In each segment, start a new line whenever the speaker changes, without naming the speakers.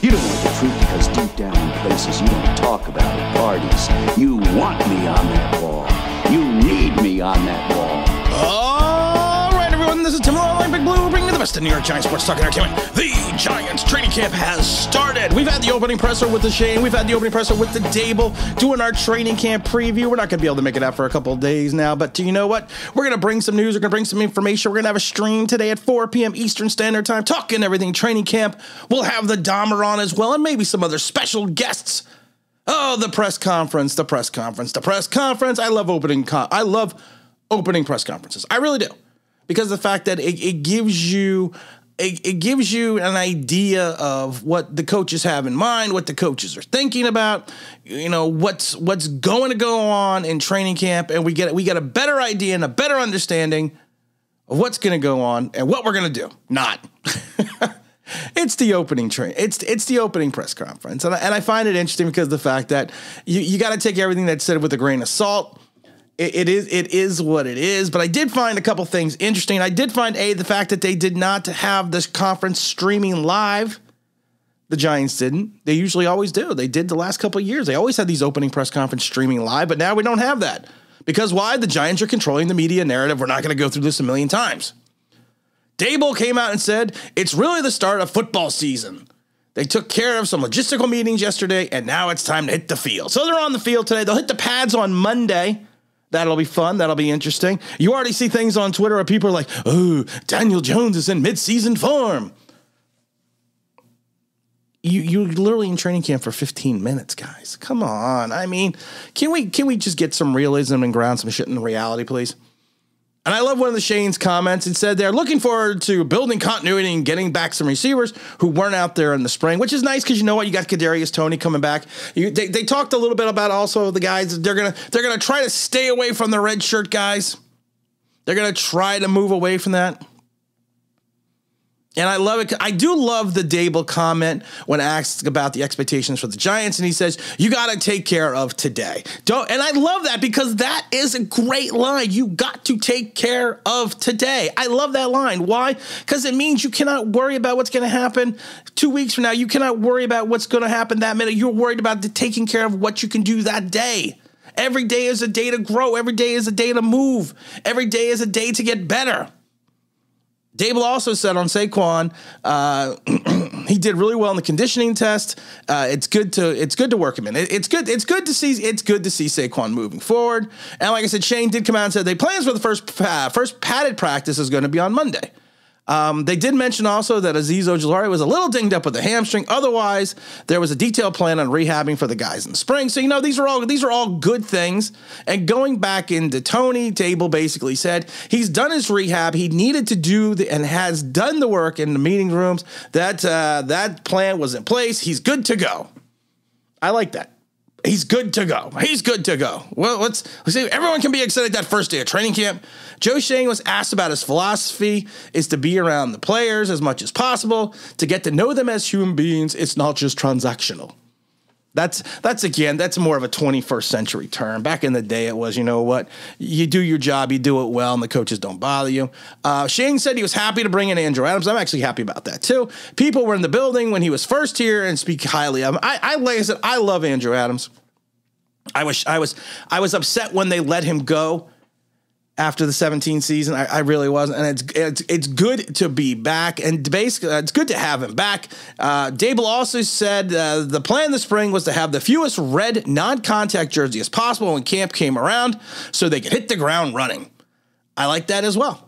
You don't want the truth because deep down in places you don't talk about at parties, you want me on that wall. You need me on that wall.
All right, everyone, this is Tim Long, Big Blue, bringing you the best of New York Giants sports talk and entertainment. The Giants training camp has started. We've had the opening presser with the Schoen. We've had the opening presser with the Daboll doing our training camp preview. We're not going to be able to make it out for a couple of days now, but you know what? We're going to bring some news. We're going to bring some information. We're going to have a stream today at 4 p.m. Eastern Standard Time, talking everything training camp. We'll have the Dahmer on as well, and maybe some other special guests. Oh, the press conference. I love opening press conferences. I really do. Because of the fact that it gives you an idea of what the coaches have in mind, what the coaches are thinking about, you know, what's going to go on in training camp, and we get a better idea and a better understanding of what's going to go on and what we're going to do. Not. It's the opening It's the opening press conference, and I find it interesting because of the fact that you got to take everything that's said with a grain of salt. It is what it is, but I did find a couple things interesting. I did find the fact that they did not have this conference streaming live. The Giants didn't. They usually always do. They did the last couple of years. They always had these opening press conference streaming live, but now we don't have that. Because why? The Giants are controlling the media narrative. We're not going to go through this a million times. Daboll came out and said, it's really the start of football season. They took care of some logistical meetings yesterday, and now it's time to hit the field. So they're on the field today. They'll hit the pads on Monday. That'll be fun. That'll be interesting. You already see things on Twitter where people are like, oh, Daniel Jones is in midseason form. You're literally in training camp for 15 minutes, guys. Come on. I mean, can we just get some realism and ground some shit in reality, please? And I love one of the Shane's comments. It said they're looking forward to building continuity and getting back some receivers who weren't out there in the spring, which is nice because you know what? You got Kadarius Toney coming back. They talked a little bit about also the guys. They're gonna try to stay away from the red shirt guys. They're gonna try to move away from that. And I love it. I do love the Daboll comment when asked about the expectations for the Giants. And he says, you got to take care of today. And I love that because that is a great line. You got to take care of today. I love that line. Why? Because it means you cannot worry about what's going to happen 2 weeks from now. You cannot worry about what's going to happen that minute. You're worried about taking care of what you can do that day. Every day is a day to grow. Every day is a day to move. Every day is a day to get better. Daboll also said on Saquon, he did really well in the conditioning test. It's good to work him in. It's good to see Saquon moving forward. And like I said, Shane did come out and said the plans for the first padded practice is going to be on Monday. They did mention also that Azeez Ojulari was a little dinged up with a hamstring. Otherwise, there was a detailed plan on rehabbing for the guys in the spring. So, you know, these are all good things. And going back into Toney, Daboll basically said he's done his rehab. He needed to do and has done the work in the meeting rooms. That plan was in place. He's good to go. I like that. He's good to go. Well, let's see. Everyone can be excited that first day of training camp. Joe Schoen was asked about his philosophy is to be around the players as much as possible, to get to know them as human beings. It's not just transactional. That's more of a 21st century term. Back in the day, it was, you know what, you do your job, you do it well, and the coaches don't bother you. Shane said he was happy to bring in Andrew Adams. I'm actually happy about that too. People were in the building when he was first here and speak highly of him. Like I said, I love Andrew Adams. I was upset when they let him go after the 17 season. I really was. And it's good to be back. And basically, it's good to have him back. Daboll also said the plan this spring was to have the fewest red non-contact jersey as possible when camp came around so they could hit the ground running. I like that as well.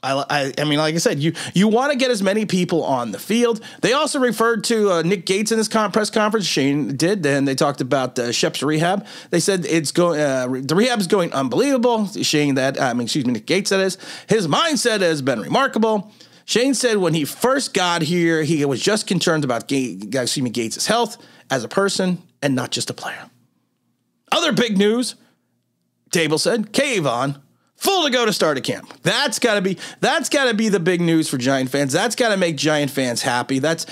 I mean, like I said, you want to get as many people on the field. They also referred to Nick Gates in this press conference. Shane did, and they talked about Shep's rehab. They said the rehab is going unbelievable. Nick Gates, that is. His mindset has been remarkable. Shane said when he first got here, he was just concerned about Gates' health as a person and not just a player. Other big news, Daboll said, Kayvon full to go to start a camp. That's gotta be the big news for Giant fans. That's gotta make Giant fans happy. That's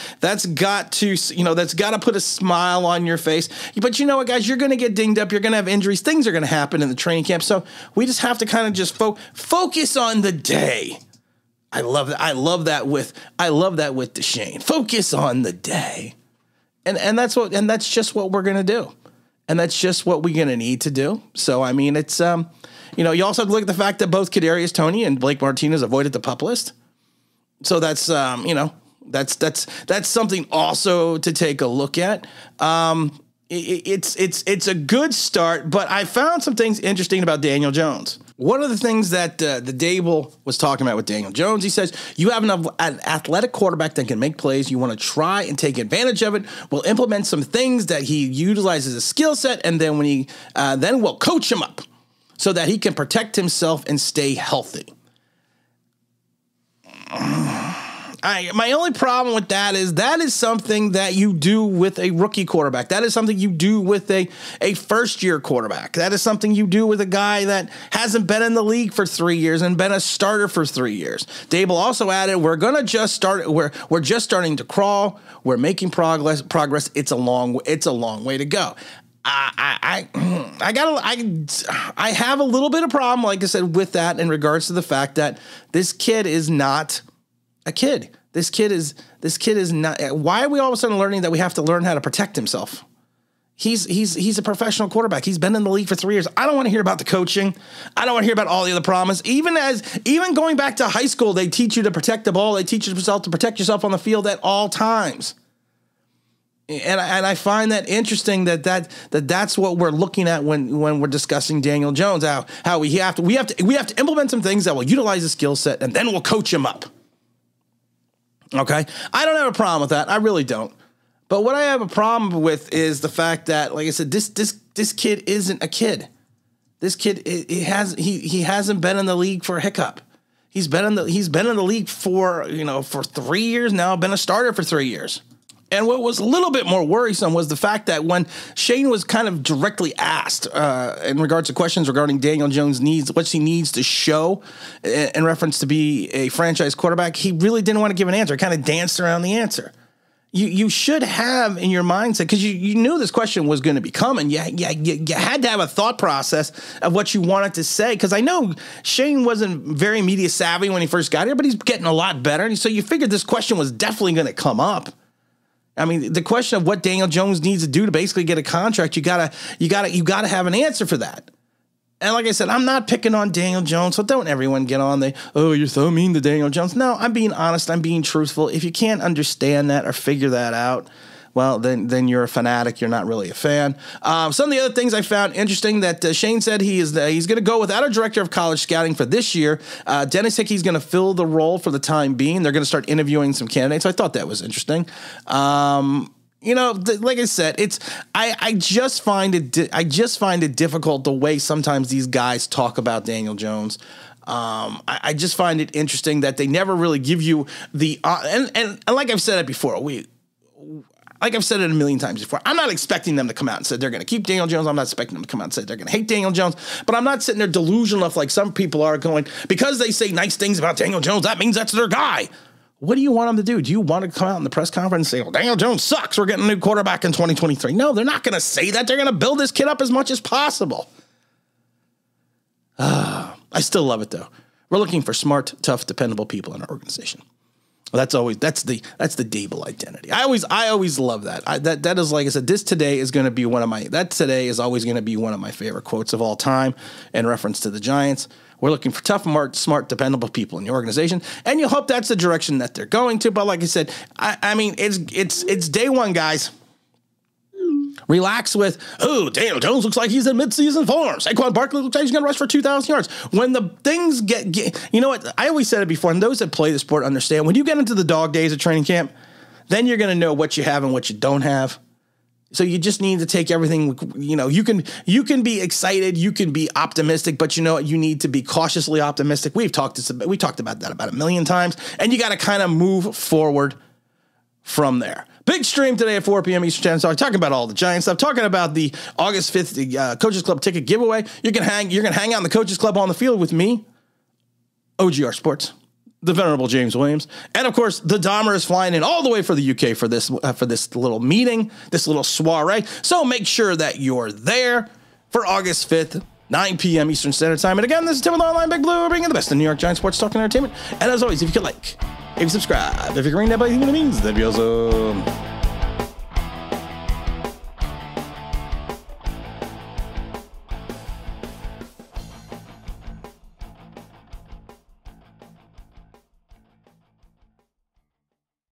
got to put a smile on your face. But you know what, guys, you're gonna get dinged up. You're gonna have injuries. Things are gonna happen in the training camp. So we just have to kind of just focus on the day. I love that with the Shane. Focus on the day. And that's just what we're going to do. And that's just what we're going to need to do. So, I mean, it's, you also have to look at the fact that both Kadarius Toney and Blake Martinez avoided the PUP list. So that's, that's something also to take a look at. It's a good start, but I found some things interesting about Daniel Jones. One of the things that the Daboll was talking about with Daniel Jones, he says, you have an athletic quarterback that can make plays. You want to try and take advantage of it. We'll implement some things that he utilizes a skill set, and then then we'll coach him up so that he can protect himself and stay healthy. My only problem with that is something that you do with a rookie quarterback. That is something you do with a first-year quarterback. That is something you do with a guy that hasn't been in the league for 3 years and been a starter for 3 years. Daboll also added, we're just starting to crawl. We're making progress. It's a long way to go. I have a little bit of problem, like I said, with that in regards to the fact that this kid is not a kid. This kid is not. Why are we all of a sudden learning that we have to learn how to protect himself? He's a professional quarterback. He's been in the league for 3 years. I don't want to hear about the coaching. I don't want to hear about all the other problems. Even going back to high school, they teach you to protect the ball. They teach yourself to protect yourself on the field at all times. And I find that interesting that's what we're looking at when we're discussing Daniel Jones. How we have to implement some things that will utilize his skill set, and then we'll coach him up. Okay, I don't have a problem with that. I really don't. But what I have a problem with is the fact that, like I said, this kid isn't a kid. This kid he hasn't been in the league for a hiccup. He's been in the league for 3 years now. Been a starter for 3 years. And what was a little bit more worrisome was the fact that when Schoen was kind of directly asked in regards to questions regarding Daniel Jones' needs, what he needs to show in reference to be a franchise quarterback, he really didn't want to give an answer. He kind of danced around the answer. You should have in your mindset, because you knew this question was going to be coming. You had to have a thought process of what you wanted to say, because I know Schoen wasn't very media savvy when he first got here, but he's getting a lot better. So you figured this question was definitely going to come up. I mean, the question of what Daniel Jones needs to do to basically get a contract, you gotta have an answer for that. And like I said, I'm not picking on Daniel Jones, so don't everyone get on you're so mean to Daniel Jones. No, I'm being honest. I'm being truthful. If you can't understand that or figure that out, well, then you're a fanatic. You're not really a fan. Some of the other things I found interesting that Schoen said he's going to go without a director of college scouting for this year. Dennis Hickey's going to fill the role for the time being. They're going to start interviewing some candidates. I thought that was interesting. Like I said, I just find it difficult the way sometimes these guys talk about Daniel Jones. I just find it interesting that they never really give you the and like I've said it before, like I've said it a million times before, I'm not expecting them to come out and say they're going to keep Daniel Jones. I'm not expecting them to come out and say they're going to hate Daniel Jones. But I'm not sitting there delusional enough like some people are going, because they say nice things about Daniel Jones, that means that's their guy. What do you want them to do? Do you want to come out in the press conference and say, well, Daniel Jones sucks, we're getting a new quarterback in 2023? No, they're not going to say that. They're going to build this kid up as much as possible. I still love it, though. We're looking for smart, tough, dependable people in our organization. That's the Daboll identity. I always love that. That is, like I said, today is always going to be one of my favorite quotes of all time in reference to the Giants. We're looking for tough, smart, dependable people in the organization, and you hope that's the direction that they're going to. But like I said, I mean, it's day one, guys. Relax with, Daniel Jones looks like he's in midseason form. Saquon Barkley looks like he's going to rush for 2,000 yards. When the things get, you know what? I always said it before, and those that play the sport understand, when you get into the dog days of training camp, then you're going to know what you have and what you don't have. So you just need to take everything, you can be excited, you can be optimistic, but you know what? You need to be cautiously optimistic. We talked about that about a million times, and you got to kind of move forward from there. Big stream today at 4 p.m. Eastern Standard Time. Talking about all the Giants stuff. Talking about the August 5th Coaches Club ticket giveaway. You're gonna hang out in the Coaches Club on the field with me, OGR Sports, the Venerable James Williams, and of course the Dahmer is flying in all the way for the UK for this little meeting, this little soiree. So make sure that you're there for August 5th. 9 p.m. Eastern Standard Time. And again, this is Tim with Online Big Blue, bringing the best in New York Giants sports talk and entertainment. And as always, if you could if you subscribe, if you're green, that means that'd be awesome.